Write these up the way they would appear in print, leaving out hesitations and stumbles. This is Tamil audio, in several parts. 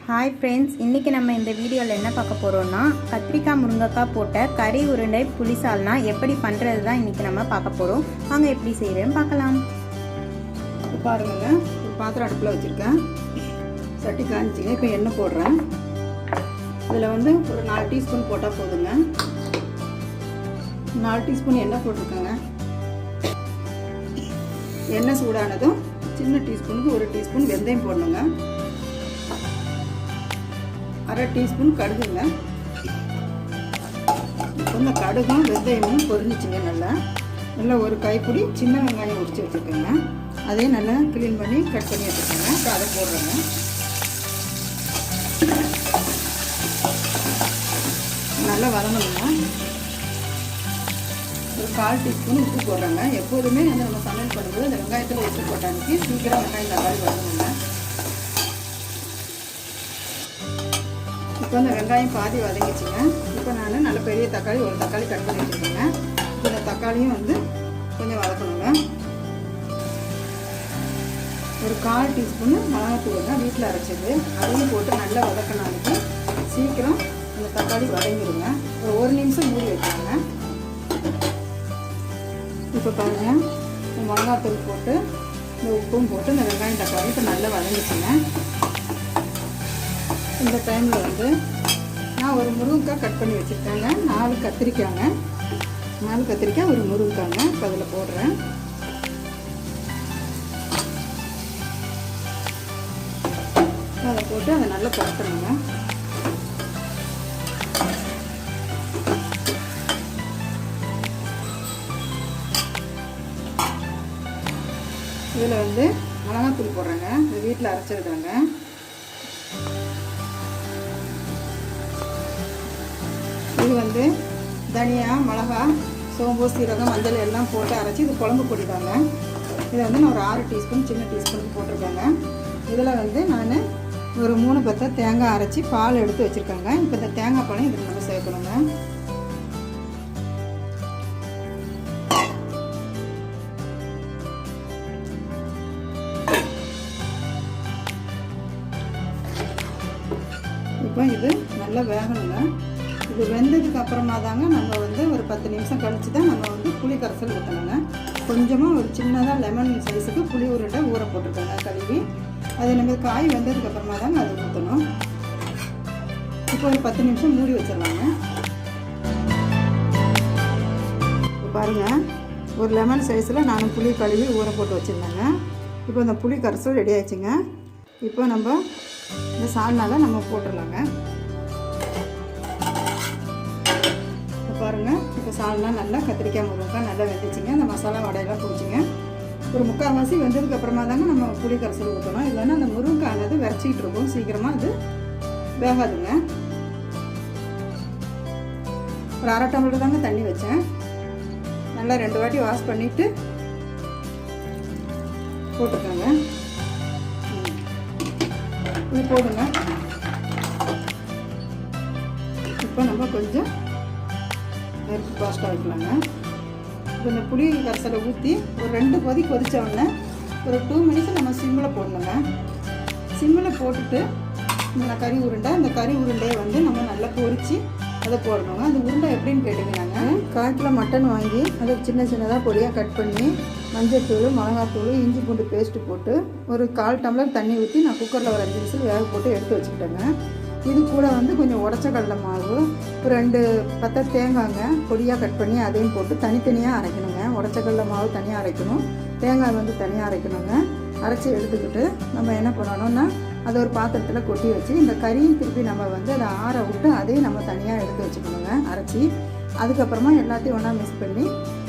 ஹாய் ஃப்ரெண்ட்ஸ், இன்றைக்கி நம்ம இந்த வீடியோவில் என்ன பார்க்க போகிறோன்னா கத்திரிக்காய் முருங்கைக்காய் போட்ட கறி உருண்டை புளிசால்னா எப்படி பண்ணுறது தான் இன்றைக்கி நம்ம பார்க்க போகிறோம். வாங்க எப்படி செய்கிறேன்னு பார்க்கலாம். பாருங்க, ஒரு பாத்திரம் அடுப்பில் வச்சுருக்கேன். சட்டி காய்ச்சிங்க. இப்போ எண்ணெய் போடுறேன். இதில் வந்து ஒரு 4 டீஸ்பூன் போட்டால் போதுங்க. 4 டீஸ்பூன் எண்ணெய் போட்டிருக்கேங்க. எண்ணெய் சூடானதும் சின்ன டீஸ்பூனுக்கு 1 டீஸ்பூன் வெந்தயம் போடணுங்க. 1/2 டீஸ்பூன் கடுகுங்க. இப்போ இந்த கடுகும் வெந்தயமும் பொரிஞ்சிச்சுங்க. நல்லா ஒரு கைப்பிடி சின்ன வெங்காயம் உரிச்சு வச்சுருக்கேங்க. அதையும் நல்லா க்ளீன் பண்ணி கட் பண்ணி வச்சுருக்கேங்க. இப்போ அதை போடுறேங்க. நல்லா வதங்கணுங்க. ஒரு 1/4 டீஸ்பூன் உப்பு போடுறேங்க. எப்போதுமே வந்து நம்ம சமையல் பண்ணும்போது அந்த வெங்காயத்தில் உப்பு போட்டாங்க சீக்கிரம் வெங்காயம் நல்லா வதங்குங்க. இப்போ இந்த வெங்காயம் பாதி வதங்கிச்சுங்க. இப்போ நான் நல்ல பெரிய தக்காளி, ஒரு தக்காளி கட் பண்ணி வச்சுருக்கேங்க. இப்போ இந்த தக்காளியும் வந்து கொஞ்சம் வதக்கணுங்க. ஒரு 1/4 டீஸ்பூன் மிளகாத்தூளுங்க, வீட்டில் அரைச்சது. அதையும் போட்டு நல்லா வதக்கினாலுக்கு சீக்கிரம் அந்த தக்காளி வதங்கிடுங்க. ஒரு 1 நிமிஷம் மூடி வச்சுருங்க. இப்போ பாருங்கள், மிளகாத்தூள் போட்டு இந்த உப்பும் போட்டு இந்த வெங்காயம் தக்காளி இப்போ நல்லா வதங்கிச்சுங்க. இந்த டைமில் வந்து நான் ஒரு முருங்கைக்காய் கட் பண்ணி வச்சுருக்கேங்க. 4 கத்திரிக்காய்ங்க. 4 கத்திரிக்காய், ஒரு முருங்கைக்காய்ங்க. இப்போ அதில் போடுறேன். அதை போட்டு அதை நல்லா பரட்டணுங்க. இதில் வந்து மிளகாத்தூள் போடுறேங்க. இது வீட்டில் அரைச்சிருக்காங்க. இது வந்து தனியா, மிளகா, சோம்பு, சீரகம், மஞ்சள் எல்லாம் போட்டு அரைச்சி இது குழம்பு பொடி தாங்க. இதை வந்து நான் ஒரு 6 டீஸ்பூன் சின்ன டீஸ்பூனுக்கு போட்டிருக்கேங்க. இதில் வந்து நான் ஒரு 3 பத்தை தேங்காய் அரைச்சி பால் எடுத்து வச்சுருக்கேங்க. இப்போ இந்த தேங்காய் பாலையும் இதுக்கு நம்ம சேர்க்கணுங்க. இப்போ இது நல்லா வேகணுங்க. இது வெந்ததுக்கு அப்புறமா தாங்க நம்ம வந்து ஒரு 10 நிமிஷம் கழித்து தான் நம்ம வந்து புளி கரைசல் ஊற்றணுங்க. கொஞ்சமாக ஒரு சின்னதாக லெமன் சைஸுக்கு புளி உருண்டை ஊற போட்டிருக்கோங்க கழுவி. அது நம்ம காய் வெந்ததுக்கு அப்புறமா தாங்க அது ஊற்றணும். இப்போ ஒரு 10 நிமிஷம் மூடி வச்சிடலாங்க. இப்போ பாருங்கள், ஒரு லெமன் சைஸில் நான் புளி கழுவி ஊற போட்டு வச்சுருந்தேங்க. இப்போ இந்த புளி கரைசல் ரெடி ஆயிடுச்சுங்க. இப்போ நம்ம இந்த சால்னால நம்ம போட்டுடலாங்க. பாருங்கள், இப்போ சால்னா நல்லா கத்திரிக்காய் முருங்கைக்காய் நல்லா வெந்துச்சுங்க. அந்த மசாலா வடையெல்லாம் போச்சுங்க. ஒரு 3/4 வெந்ததுக்கு அப்புறமா தாங்க நம்ம புளி கரைசல் ஊற்றணும். இல்லைன்னா அந்த முருங்கைக்கானது விரைச்சிக்கிட்டு இருக்கும், சீக்கிரமாக அது வேகாதுங்க. ஒரு 1/2 டம்ளர் தாங்க தண்ணி வச்சேன். நல்லா 2 வாட்டி வாஷ் பண்ணிவிட்டு போட்டுக்கோங்க. இது போடுங்க. இப்போ நம்ம கொஞ்சம் ஃபாஸ்ட்டாக வைக்கலாங்க. இப்போ இந்த புளி கரைசலை ஊற்றி ஒரு 2 கொதி கொதித்த உடனே ஒரு 2 மினிட்ஸ் நம்ம சிம்மில் போடணுங்க. சிம்மில் போட்டுட்டு இந்த கறி உருண்டையை வந்து நம்ம நல்லா பொரித்து அதை போடணுங்க. அந்த உருண்டை எப்படின்னு கேட்டிங்கன்னாங்க, 1/4 கிலோ மட்டன் வாங்கி அதை சின்ன சின்னதாக பொடியாக கட் பண்ணி மஞ்சள்தூள், மிளகாத்தூள், இஞ்சி பூண்டு பேஸ்ட்டு போட்டு ஒரு 1/4 டம்ளர் தண்ணி ஊற்றி நான் குக்கரில் ஒரு 5 விசில் வேக போட்டு எடுத்து வச்சுக்கிட்டேங்க. இது கூட வந்து கொஞ்சம் உடச்ச கடலை மாவு, ஒரு 2 பத்தை தேங்காய்ங்க பொடியாக கட் பண்ணி அதையும் போட்டு தனித்தனியாக அரைக்கணுங்க. உடச்ச கடலை மாவு தனியாக அரைக்கணும், தேங்காய் வந்து தனியாக அரைக்கணுங்க. அரைச்சி எடுத்துக்கிட்டு நம்ம என்ன பண்ணணும்னா அதை ஒரு பாத்திரத்தில் கொட்டி வச்சு இந்த கறியும் திருப்பி நம்ம வந்து அதை ஆற விட்டு அதையும் நம்ம தனியாக எடுத்து வச்சுக்கணுங்க அரைச்சி. அதுக்கப்புறமா எல்லாத்தையும் ஒன்றா மிக்ஸ் பண்ணி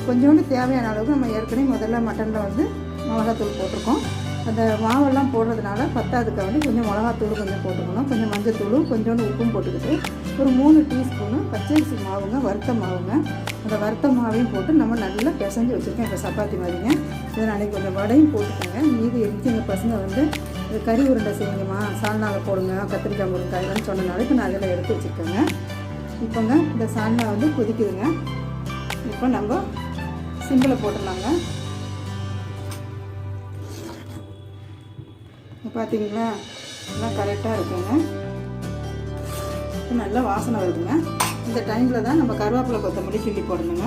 கொஞ்சோண்டு தேவையான அளவுக்கு நம்ம ஏற்கனவே முதல்ல மட்டனில் வந்து மிளகாத்தூள் போட்டிருக்கோம். அந்த மாவெல்லாம் போடுறதுனால பத்தாதுக்கு வந்து கொஞ்சம் மிளகாத்தூள் கொஞ்சம் போட்டுக்கணும், கொஞ்சம் மஞ்சத்தூளும் கொஞ்சோண்டு உப்பும் போட்டுக்கிட்டு ஒரு 3 டீஸ்பூனு பச்சரிசி மாவுங்க, வறுத்த மாவுங்க. அந்த வறுத்த மாவையும் போட்டு நம்ம நல்லா பிசைஞ்சு வச்சுருக்கேன். இப்போ சப்பாத்தி மாதிரிங்க. இதை நாளைக்கு கொஞ்சம் வடையும் போட்டுக்கோங்க. மீதி எடுத்து எங்கள் பசங்க வந்து இது கறி உருண்டை செய்யுங்கம்மா, சால்னாவில் போடுங்க, கத்திரிக்காய் முருங்கைக்காய்லாம் சொன்னனால இப்போ நான் அதில் எடுத்து வச்சுருக்கேங்க. இப்போங்க இந்த சால்னா வந்து கொதிக்குதுங்க. இப்போ நம்ம சிம்பிளில் போட்டுடலாங்க. பார்த்தீங்களா, எல்லாம் கரெக்டாக இருக்குங்க. நல்லா வாசனை வருதுங்க. இந்த டைமில் தான் நம்ம கருவேப்பிலை கொத்தமல்லி கிள்ளி போடணுங்க.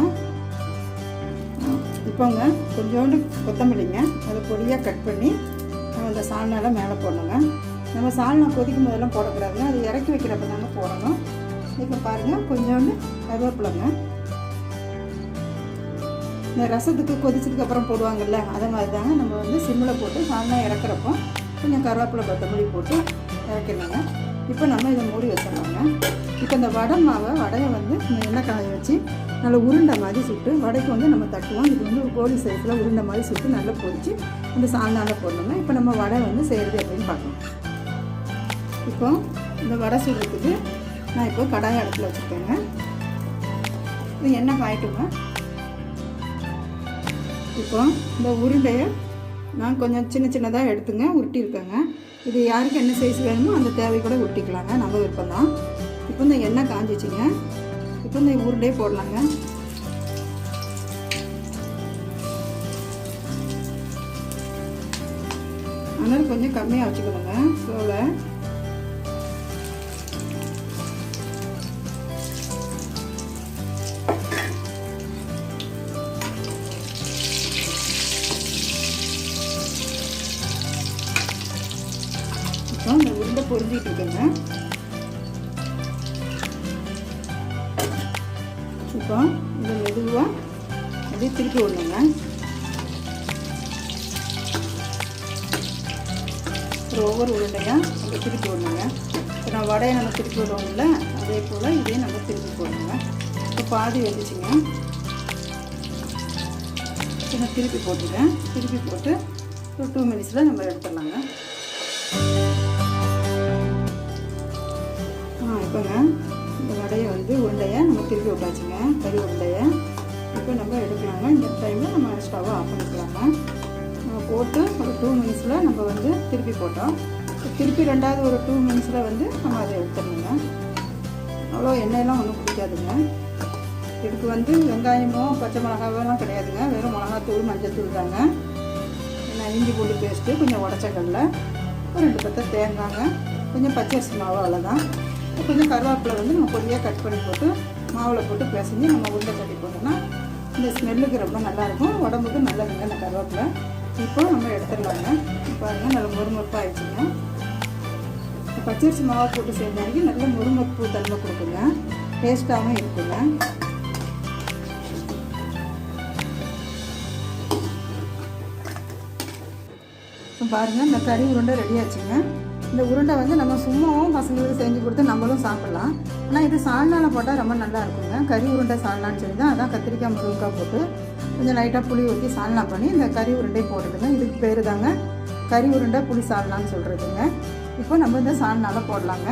இப்போங்க கொஞ்சோண்டு கொத்தமல்லிங்க அதை பொடியாக கட் பண்ணி நம்ம இந்த சால்னால மேலே போடணுங்க. நம்ம சால்னா கொதிக்கும் போதெல்லாம் போடக்கூடாதுங்க, அது இறக்கி வைக்கிறப்ப தாங்க போடணும். இப்போ பாருங்கள் கொஞ்சோண்டு கருவேப்பிலைங்க. இந்த ரசத்துக்கு கொதிச்சதுக்கப்புறம் போடுவாங்கள்ல அதை மாதிரி தாங்க நம்ம வந்து சிம்மில் போட்டு சால்னா இறக்குறப்போ கொஞ்சம் கருவேப்பிலை கொத்தமல்லி போட்டு இறக்கிடணுங்க. இப்போ நம்ம இதை மூடி வச்சிடலாங்க. இப்போ இந்த வடையை வந்து எண்ணெய் காய வச்சு நல்லா உருண்டை மாதிரி சுட்டு வடைக்கு வந்து நம்ம தட்டுவோம். இது வந்து ஒரு கோழி சைஸில் உருண்டை மாதிரி சுட்டு நல்லா பொரித்து அந்த சால்னால போடணுங்க. இப்போ நம்ம வடை வந்து செய்கிறது எப்படின்னு பார்க்கலாம். இப்போ இந்த வடை சுடுறதுக்கு நான் இப்போ கடாயை அடுப்பில் வச்சுருக்கேங்க. இது எண்ணெய் காயட்டுங்க. இப்போ இந்த உருண்டையை நான் கொஞ்சம் சின்னதாக எடுத்துங்க உருட்டியிருக்கேங்க. இது யாருக்கு என்ன சைஸ் வேணுமோ அந்த தேவை கூட உருட்டிக்கலாங்க, நம்ம விருப்பம் தான். இப்போ இந்த எண்ணெய் காஞ்சிச்சிங்க. இப்போ இந்த உருண்டையை போடலாங்க. அதனால் கொஞ்சம் கம்மியாக வச்சுக்கணுங்க ஸ்லோவில். இப்போ இந்த உருண்டை பொரிஞ்சிட்டு இருக்குங்க. இப்போ இதை மெதுவாக அப்படியே திருப்பி விடணுங்க. ஒவ்வொரு உருண்டையாக நம்ம திருப்பி விடணுங்க. இப்போ நான் வடையை நம்ம திருப்பி விடுவோம்ல அதே போல் இதையும் நம்ம திருப்பி போடணுங்க. இப்போ பாதி வந்துச்சுங்க. நான் திருப்பி போட்டுருக்கேன். திருப்பி போட்டு ஒரு 2 மினிட்ஸில் நம்ம எடுத்துடலாங்க. இப்போங்க இந்த வடையை வந்து உருண்டையை நம்ம திருப்பி விட்டாச்சுங்க, கறி உருண்டையை. இப்போ நம்ம எடுக்கலாங்க. இந்த டைமில் நம்ம ஸ்டவ்வை ஆஃப் பண்ணிக்கலாங்க. நம்ம போட்டு ஒரு 2 மினிட்ஸில் நம்ம வந்து திருப்பி போட்டோம். திருப்பி ரெண்டாவது ஒரு 2 மினிட்ஸில் வந்து நம்ம அதை எடுத்துடணுங்க. அவ்வளோ எண்ணெயெல்லாம் ஒன்றும் பிடிக்காதுங்க. இதுக்கு வந்து வெங்காயமோ பச்சை மிளகாவெல்லாம் கிடையாதுங்க, வெறும் மிளகாத்தூள் மஞ்சத்தூள் தாங்க. இஞ்சி பூண்டு பேஸ்ட்டு, கொஞ்சம் உடச்சக்கடல, ஒரு 2 பத்தை தேங்காங்க, கொஞ்சம் பச்சரிசி மாவு, அவ்வளோதான். கொஞ்சம் கருவேப்பிலை வந்து நம்ம பொடியாக கட் பண்ணி போட்டு மாவில் போட்டு பிசைஞ்சு நம்ம உருண்டை கட்டி போட்டோம்னா இந்த ஸ்மெல்லுக்கு ரொம்ப நல்லாயிருக்கும், உடம்புக்கு நல்லதுங்க இந்த கருவேப்பிலை. இப்போ நம்ம எடுத்துடலாங்க. பாருங்கள் நல்ல முறுமுறுப்பாக ஆயிடுச்சுங்க. பச்சரிசி மாவை போட்டு செஞ்சாங்க நல்ல முறுமுறுப்பு தன்மை கொடுக்குங்க, டேஸ்ட்டாகவும் இருக்குங்க. பாருங்கள் இந்த கறி உருண்டை ரெடி ஆச்சுங்க. இந்த உருண்டை வந்து நம்ம சும்மாவும் பசங்களுக்கு செஞ்சு கொடுத்து நம்மளும் சாப்பிட்லாம். ஆனால் இது சால்னால போட்டால் ரொம்ப நல்லா இருக்குங்க. கறி உருண்டை சால்னான்னு சொல்லி தான், அதான் கத்திரிக்காய் முருங்கைக்காய் போட்டு கொஞ்சம் லைட்டாக புளி ஊற்றி சால்னா பண்ணி இந்த கறி உருண்டை போட்டுடுங்க. இதுக்கு பேர் தாங்க கறி உருண்டை புளி சால்னான்னு சொல்கிறதுங்க. இப்போ நம்ம இந்த சால்னால போடலாங்க.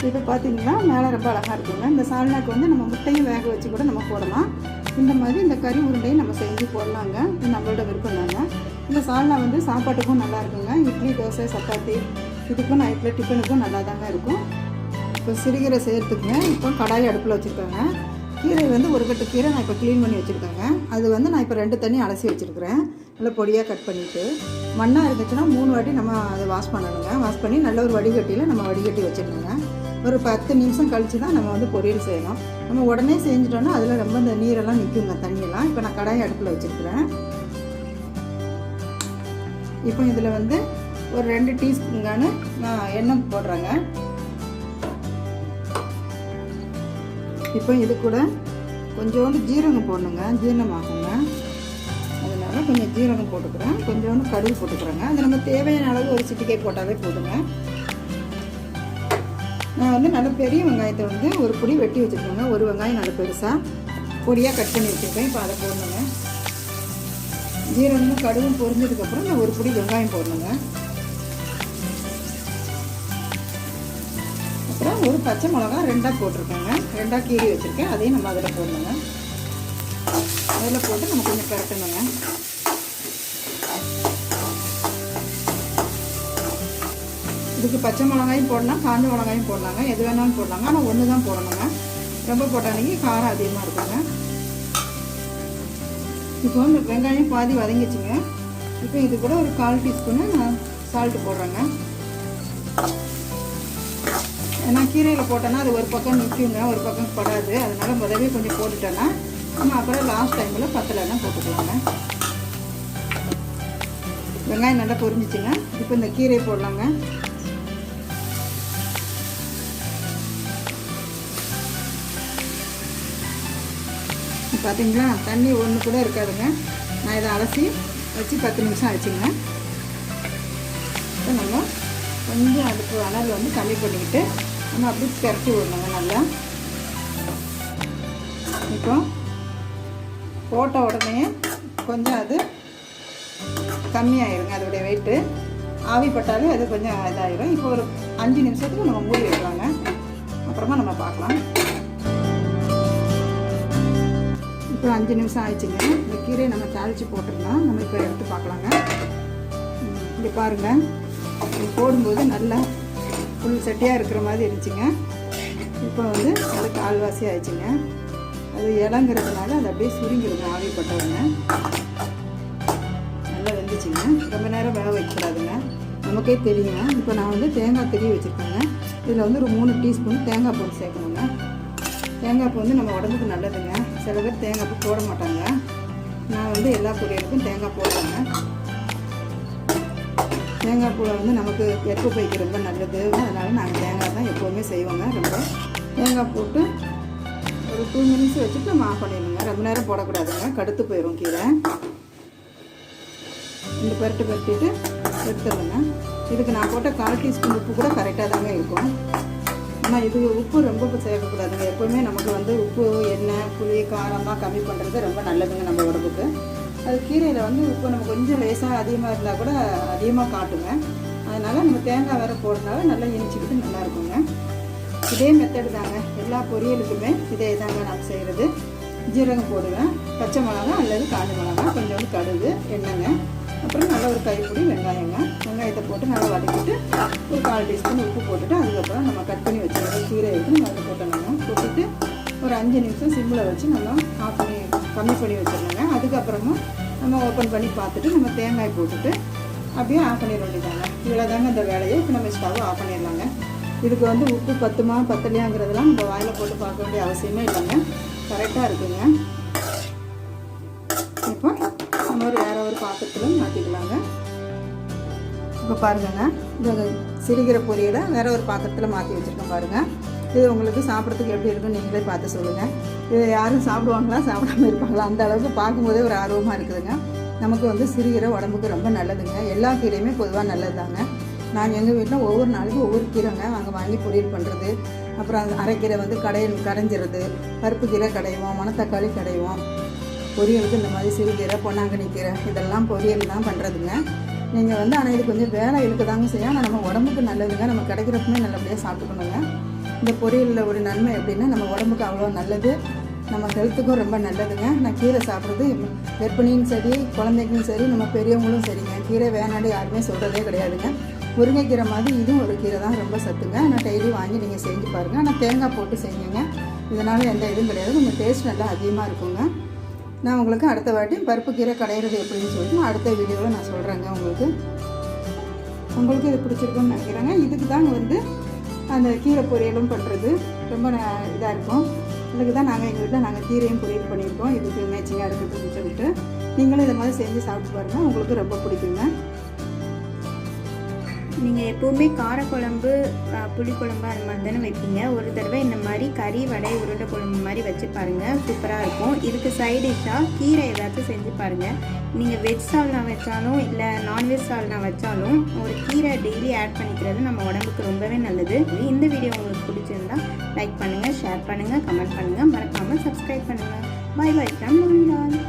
இப்போ பார்த்தீங்கன்னா மேலே ரொம்ப அழகாக இருக்குங்க. இந்த சால்னாக்கு வந்து நம்ம முட்டையும் வேக வச்சு கூட நம்ம போடலாம். இந்த மாதிரி இந்த கறி உருண்டையும் நம்ம செஞ்சு போடலாங்க. இது நம்மளோட விருப்பம் தாங்க. இந்த சால்னா வந்து சாப்பாட்டுக்கும் நல்லா இருக்குங்க. இட்லி, தோசை, சப்பாத்தி இதுக்கும் நைட்டில் டிஃபனுக்கும் நல்லா தாங்க இருக்கும். இப்போ சிறுகீரை செய்கிறதுக்குங்க இப்போ கடாய் அடுப்பில் வச்சுருக்காங்க. கீரை வந்து ஒரு கட்டு கீரை நான் இப்போ க்ளீன் பண்ணி வச்சுருக்கேங்க. அது வந்து நான் இப்போ 2 தண்ணி அலசி வச்சுருக்கிறேன். நல்லா பொடியாக கட் பண்ணிவிட்டு மண்ணாக இருந்துச்சுன்னா 3 வாட்டி நம்ம அதை வாஷ் பண்ணணுங்க. வாஷ் பண்ணி நல்ல ஒரு வடிகட்டியில் நம்ம வடிகட்டி வச்சிடணுங்க. ஒரு 10 நிமிஷம் கழித்து தான் நம்ம வந்து பொரியல் செய்யணும். நம்ம உடனே செஞ்சிட்டோன்னா அதில் ரொம்ப இந்த நீரெல்லாம் நிற்குங்க, தண்ணியெல்லாம். இப்போ நான் கடாய் அடுப்பில் வச்சுருக்கிறேன். இப்போ இதில் வந்து ஒரு 2 டீஸ்பூன்கான நான் எண்ணெய் போடுறேங்க. இப்போ இது கூட கொஞ்சோண்டு ஜீரகம் போடணுங்க, ஜீரணமாகுங்க. அதனால் கொஞ்சம் ஜீரகம் போட்டுக்கிறேன், கொஞ்சோண்டு கடுகு போட்டுக்கிறேங்க. அது நம்ம தேவையான அளவு ஒரு சிட்டிகை போட்டாலே போதுங்க. நான் வந்து நல்ல பெரிய வெங்காயத்தை வந்து ஒரு பொடி வெட்டி வச்சுருக்கேங்க. ஒரு வெங்காயம் நல்ல பெருசாக பொடியாக கட் பண்ணி வச்சுருக்கேன். இப்போ அதை போடணுங்க. ஜீரகமும் கடுகும் பொரிஞ்சதுக்கப்புறம் நான் ஒரு பொடி வெங்காயம் போடணுங்க. அப்புறம் ஒரு பச்சை மிளகா 2ஆக போட்டிருக்கேங்க, 2ஆக கீறி வச்சுருக்கேன். அதையும் நம்ம அதில் போடணுங்க. அதில் போட்டு நம்ம கொஞ்சம் பரட்டணுங்க. இதுக்கு பச்சை மிளகாயும் போடலாம், காஞ்ச மிளகாயும் போடலாங்க, எது வேணாலும் போடலாங்க. ஆனால் ஒன்று தான் போடணுங்க. ரொம்ப போட்டானிக்கு காரம் அதிகமாக இருக்குங்க. இப்போ வெங்காயம் பாதி வதங்கிச்சுங்க. இப்போ இது கூட ஒரு 1/4 டீஸ்பூனு நான் சால்ட்டு போடுறேங்க. ஏன்னா கீரையில் போட்டோன்னா அது ஒரு பக்கம் நிற்குங்க, ஒரு பக்கம் படாது. அதனால் முதவே கொஞ்சம் போட்டுட்டேன்னா நம்ம அப்புறம் லாஸ்ட் டைமில் பத்தலைன்னா போட்டுக்கலாங்க. வெங்காயம் நல்லா பொரிஞ்சிச்சுங்க. இப்போ இந்த கீரை போடலாங்க. பார்த்தீங்களா, தண்ணி ஒன்று கூட இருக்காதுங்க. நான் இதை அலசி வச்சு 10 நிமிஷம் ஆச்சுங்க. இப்போ நம்ம கொஞ்சம் அதுக்கு அனல் வந்து கம்மி பண்ணிக்கிட்டு நம்ம அப்படி திரட்டி விடணுங்க நல்லா. இப்போ போட்ட உடனே கொஞ்சம் அது கம்மியாயிருங்க, அதோடைய வெயிட்டு. ஆவிப்பட்டாலே அது கொஞ்சம் இதாகிடும். இப்போ ஒரு 5 நிமிஷத்துக்கு நம்ம மூடி வைக்கலாங்க. அப்புறமா நம்ம பார்க்கலாம். இப்போ 5 நிமிஷம் ஆயிடுச்சுங்க. இந்த கீரையை நம்ம தாளித்து போட்டுருந்தோம். நம்ம இப்போ எடுத்து பார்க்கலாங்க. இங்கே பாருங்கள், இது போடும்போது நல்லா ஃபுல் சட்டியாக இருக்கிற மாதிரி இருந்துச்சுங்க. இப்போ வந்து அது கால்வாசி ஆயிடுச்சுங்க. அது இலங்கிறதுனால அது அப்படியே சுருங்கிடுங்க ஆவிப்பட்டவுங்க. நல்லா வெந்துச்சுங்க. ரொம்ப நேரம் வேக வைக்கக்கூடாதுங்க, நமக்கே தெரியுங்க. இப்போ நான் வந்து தேங்காய் திருவி வச்சுருக்கேங்க. இதில் வந்து ஒரு 3 டீஸ்பூன் தேங்காய் பூ சேர்க்கணுங்க. தேங்காய் பூ வந்து நம்ம உடம்புக்கு நல்லதுங்க. சில பேர் தேங்காய் பூ போட மாட்டாங்க. நான் வந்து எல்லா பொரியலுக்கும் தேங்காய் போடுறேங்க. தேங்காய் பூ வந்து நமக்கு கர்ப்பப்பைக்கு ரொம்ப நல்லது. அதனால் நாங்கள் தேங்காய் தான் எப்போவுமே செய்வோங்க. ரொம்ப தேங்காய் போட்டு ஒரு 2 மினிட்ஸ் வச்சுட்டு நம்ம ஆஃப் பண்ணிடணுங்க. ரொம்ப நேரம் போடக்கூடாதுங்க, கடுத்து போயிடும் கீரை. இந்த பரட்டிட்டு எடுத்துடுங்க. இதுக்கு நான் போட்ட 1/4 டீஸ்பூன் உப்பு கூட கரெக்டாக தாங்க இருக்கும். ஆனால் இது உப்பு ரொம்ப சேர்க்கக்கூடாதுங்க. எப்போவுமே நமக்கு வந்து உப்பு, எண்ணெய், புளி, காரமாக கம்மி பண்ணுறது ரொம்ப நல்லதுங்க நம்ம உடம்புக்கு. அது கீரையில் வந்து உப்பு நம்ம கொஞ்சம் லேசாக அதிகமாக இருந்தால் கூட அதிகமாக காட்டுங்க. அதனால் நம்ம தேங்காய் வேறு போடுறதுனால நல்லா இனிச்சிக்கிட்டு நல்லாயிருக்குங்க. இதே மெத்தடு தாங்க எல்லா பொரியலுக்குமே இதே தாங்க நான் செய்கிறது. ஜீரகம் போடுவேன், பச்சை மிளகா அல்லது காஞ்ச மிளகா, கொஞ்சோண்டு கடுகு, எண்ணெய்ங்க, அப்புறம் நல்லா ஒரு கைப்பிடி வெங்காயங்க. வெங்காயத்தை போட்டு நல்லா வதக்கிட்டு ஒரு 1/4 டீஸ்பூன் உப்பு போட்டுட்டு அதுக்கப்புறம் நம்ம கட் பண்ணி வச்சுருக்க கீரை எடுத்து நம்ம அதில் போட்டோம்ங்க. போட்டுட்டு ஒரு 5 நிமிஷம் சிம்மில் வச்சு நம்ம ஆஃப் பண்ணி கம்மி பண்ணி வச்சிடணுங்க. அதுக்கப்புறமா நம்ம ஓப்பன் பண்ணி பார்த்துட்டு நம்ம தேங்காய் போட்டுட்டு அப்படியே ஆஃப் பண்ணிட வேண்டியதாங்க. இவ்வளோ தாங்க இந்த வேலையை. இப்போ நம்ம ஸ்டவ் ஆஃப் பண்ணிடலாங்க. இதுக்கு வந்து உப்பு பத்துமா பத்தலையாங்கிறதுலாம் நம்ம வாயில் போட்டு பார்க்க வேண்டிய அவசியமே இல்லைங்க, கரெக்டாக இருக்குங்க. இப்போ நம்ம வேறு ஒரு பாத்திரத்தில் மாற்றிக்கலாங்க. இப்போ பாருங்கங்க, இந்த சிறுகீரை பொரியலை வேறு ஒரு பாத்திரத்தில் மாற்றி வச்சுருக்கோம் பாருங்கள். இது உங்களுக்கு சாப்பிட்றதுக்கு எப்படி இருக்குன்னு நீங்களே பார்த்து சொல்லுங்கள். இது யாரும் சாப்பிடுவாங்களா சாப்பிடாமல் இருப்பாங்களா, அந்த அளவுக்கு பார்க்கும்போதே ஒரு ஆர்வமாக இருக்குதுங்க. நமக்கு வந்து சிறுகீரை உடம்புக்கு ரொம்ப நல்லதுங்க. எல்லா கீரையுமே பொதுவாக நல்லது தாங்க. நாங்கள் எங்கள் வீட்டில் ஒவ்வொரு நாளைக்கும் ஒவ்வொரு கீரைங்க நாங்கள் வாங்கி பொரியல் பண்ணுறது. அப்புறம் அந்த அரைக்கீரை வந்து கடைஞ்சிறது, பருப்பு கீரை கடைவோம், மணத்தக்காளி கடைவோம். பொரியலுக்கு இந்த மாதிரி சிறுகீரை, பொன்னாங்கண்ணி கீரை இதெல்லாம் பொரியல் தான் பண்ணுறதுங்க. நீங்கள் வந்து ஆனால் இது கொஞ்சம் வேலை இழுக்க தாங்க செய்யும். ஆனால் நம்ம உடம்புக்கு நல்லதுங்க. நம்ம கிடைக்கிறப்பமே நல்லபடியாக சாப்பிட்டுக்கணுங்க. இந்த பொரியலில் ஒரு நன்மை எப்படின்னா நம்ம உடம்புக்கு அவ்வளோ நல்லது, நம்ம ஹெல்த்துக்கும் ரொம்ப நல்லதுங்க. நான் கீரை சாப்பிட்றது கர்ப்பிணியும் சரி, குழந்தைக்கும் சரி, நம்ம பெரியவங்களும் சரிங்க. கீரை வேணாடி யாருமே சொல்கிறதே கிடையாதுங்க. முருங்கைக்கீரை மாதிரி இதுவும் ஒரு கீரை தான், ரொம்ப சத்துங்க. நான் டெய்லி வாங்கி நீங்கள் செஞ்சு பாருங்கள். ஆனால் தேங்காய் போட்டு செஞ்சுங்க, இதனால் எந்த இதுவும் கிடையாது. உங்கள் டேஸ்ட் நல்லா அதிகமாக இருக்குங்க. நான் உங்களுக்கு அடுத்த வாட்டி பருப்பு கீரை கடையிறது எப்படின்னு சொல்லிட்டு அடுத்த வீடியோவில் நான் சொல்கிறேங்க. உங்களுக்கு இது பிடிச்சிருக்குன்னு நினைக்கிறேங்க. இதுக்கு தாங்க வந்து அந்த கீரை பொரியலும் பண்ணுறது ரொம்ப இதாக இருக்கும். இதுக்கு தான் நாங்கள் எங்கள் வீட்டில் நாங்கள் கீரையும் பொரியல் பண்ணியிருக்கோம். இதுக்கு மேட்சிங்காக இருக்குதுன்னு சொல்லிட்டு நீங்களும் இதை மாதிரி செஞ்சு சாப்பிட்டு பாருங்கள், உங்களுக்கு ரொம்ப பிடிக்குங்க. நீங்கள் எப்போவுமே காரக்குழம்பு, புளிக்குழம்பு அது மாதிரி தானே வைப்பீங்க. ஒரு தடவை இந்த மாதிரி கறி, வடை, உருண்டை குழம்பு மாதிரி வச்சு பாருங்கள், சூப்பராக இருக்கும். இதுக்கு சைட் டிஷ்ஷாக கீரை ஏதாச்சும் செஞ்சு பாருங்கள். நீங்கள் வெஜ் சால்னா வச்சாலும் இல்லை நான்வெஜ் சால்னா வச்சாலும் ஒரு கீரை டெய்லி ஆட் பண்ணிக்கிறது நம்ம உடம்புக்கு ரொம்பவே நல்லது. இந்த வீடியோ உங்களுக்கு பிடிச்சிருந்தா லைக் பண்ணுங்கள், ஷேர் பண்ணுங்கள், கமெண்ட் பண்ணுங்கள், மறக்காமல் சப்ஸ்கிரைப் பண்ணுங்கள். Bye bye from உருண்டாய்.